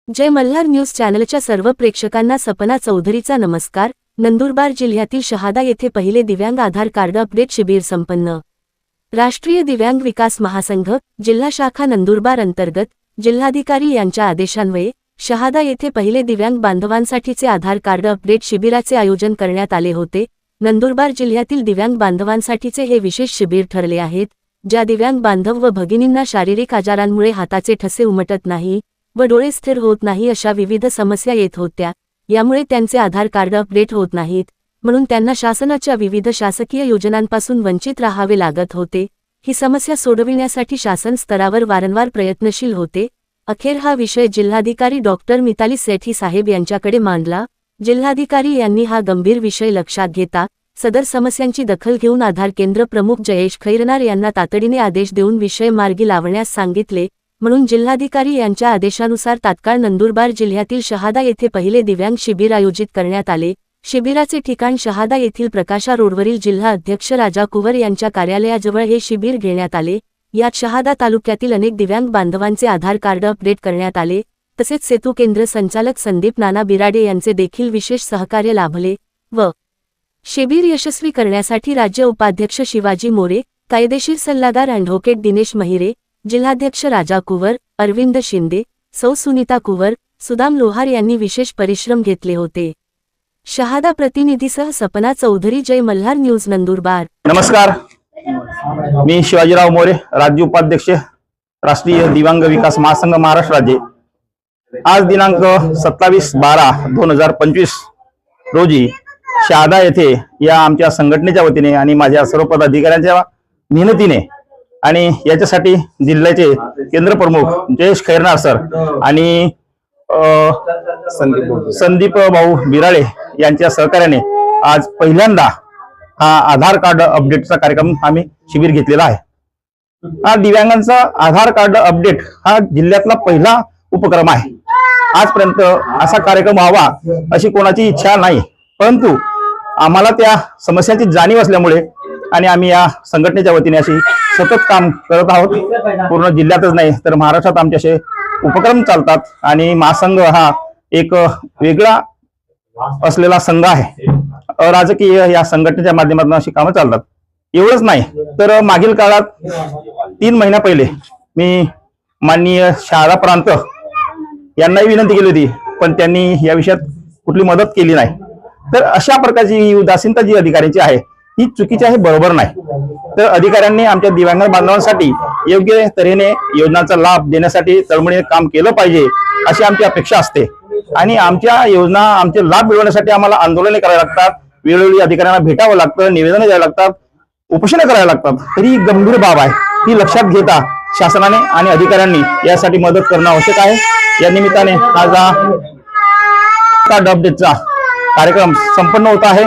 जय Malhar news चॅनलच्या सर्व प्रेक्षकांना सपना चौधरीचा नमस्कार। नंदुरबार जिल्ह्यातील शहादा येथे पहिले दिव्यांग आधार कार्ड अपडेट शिबिर संपन्न। राष्ट्रीय दिव्यांग विकास महासंघ जिल्हा शाखा नंदुरबार अंतर्गत जिल्हाधिकारी यांच्या आदेशान्वये शहादा येथे पहिले दिव्यांग बांधवांसाठीचे आधार कार्ड अपडेट शिबिराचे आयोजन करण्यात आले होते। नंदुरबार जिल्ह्यातील दिव्यांग बांधवांसाठीचे हे विशेष शिबिर ठरले आहेत, ज्या दिव्यांग बांधव व भगिनींना शारीरिक आजारांमुळे हाताचे ठसे उमटत नाही व डोळे स्थिर होत नाही अशा विविध समस्या येत होत्या। यामुळे त्यांचे आधार कार्ड अपडेट होत नाहीत, म्हणून त्यांना शासनाच्या विविध शासकीय योजनांपासून वंचित राहावे लागत होते। ही समस्या सोडविण्यासाठी शासन स्तरावर वारंवार प्रयत्नशील होते। अखेर हा विषय जिल्हाधिकारी डॉक्टर मिताली सेठी साहेब यांच्याकडे मांडला। जिल्हाधिकारी यांनी हा गंभीर विषय लक्षात घेता सदर समस्यांची दखल घेऊन आधार केंद्र प्रमुख जयेश खैरनार यांना तातडीने आदेश देऊन विषय मार्गी लावण्यास सांगितले। म्हणून जिल्हाधिकारी यांच्या आदेशानुसार तात्काळ नंदुरबार जिल्ह्यातील शहादा येथे पहिले दिव्यांग शिबिर आयोजित करण्यात आले। शिबिराचे ठिकाण शहादा येथील प्रकाशा रोडवरील जिल्हा अध्यक्ष राजा कुवर यांच्या कार्यालयाजवळ हे शिबिर घेण्यात आले। यात शहादा तालुक्यातील अनेक दिव्यांग बांधवांचे आधार कार्ड अपडेट करण्यात आले। तसेच सेतू केंद्र संचालक संदीप नाना बिराडे यांचे देखील विशेष सहकार्य लाभले व शिबिर यशस्वी करण्यासाठी राज्य उपाध्यक्ष शिवाजी मोरे, कायदेशीर सल्लागार ॲडव्होकेट दिनेश महिरे, जिल्हाध्यक्ष राजा कुवर, अरविंद शिंदे, सौ सुनीता कुवर, सुदाम लोहार यांनी विशेष परिश्रम घेतले होते। शहादा प्रतिनिधीसह सपना चौधरी, जय मल्हार न्यूज नंदुरबार। नमस्कार, मी शिवाजीराव मोरे, राज्य उपाध्यक्ष, राष्ट्रीय दिव्यांग विकास महासंघ महाराष्ट्र राज्य। आज दिनांक 27/12/2025 रोजी शहादा येथे या आमच्या संघटनेच्या वतीने आणि माझ्या सर्व पदाधिकाऱ्यांच्या मेहनतीने आणि याच्यासाठी जिल्ह्याचे केंद्र प्रमुख जयेश खैरनार सर आणि संदीप भाऊ बिराळे यांच्या सहकार्याने आज पहिल्यांदा हा आधार कार्ड अपडेटचा कार्यक्रम आम्ही शिबिर घेतलेला आहे। हा दिव्यांगांचा आधार कार्ड अपडेट हा जिल्ह्यातला पहिला उपक्रम आहे। आजपर्यंत असा कार्यक्रम व्हावा अशी कोणाची इच्छा नाही, परंतु आम्हाला त्या समस्यांची जाणीव असल्यामुळे आणि आम्ही या संघटनेच्या वतीने अशी सतत काम करत आहोत। पूर्ण जिल्ह्यातच नाही तर महाराष्ट्रात आमचे असे उपक्रम चालतात आणि महासंघ हा एक वेगळा असलेला संघ आहे। राजकीय या संघटनेच्या माध्यमातून अशी कामं चालतात। एवढंच नाही तर मागील काळात 3 महिन्या पहिले मी माननीय शहादा प्रांत यांनाही विनंती केली होती, पण त्यांनी या विषयात कुठली मदत केली नाही। तर अशा प्रकारची उदासीनता जी अधिकाऱ्यांची आहे ही चुकीची आहे, बरोबर नाही। तर अधिकाऱ्यांनी आमच्या दिव्यांग बांधवांसाठी योग्य तऱ्हेने योजनांचा लाभ देण्यासाठी तळमळीने काम केलं पाहिजे अशी आमची अपेक्षा असते। आणि आमच्या योजना आमचे लाभ मिळवण्यासाठी आम्हाला आंदोलने करायला लागतात, वेळोवेळी अधिकाऱ्यांना भेटावं लागतं, निवेदनं द्यायला लागतात, उपोषणे करायला लागतात। तरी ही गंभीर बाब आहे, ती लक्षात घेता शासनाने आणि अधिकाऱ्यांनी यासाठी मदत करणं आवश्यक आहे। या निमित्ताने आज हा कार्ड अपडेटचा कार्यक्रम संपन्न होत आहे।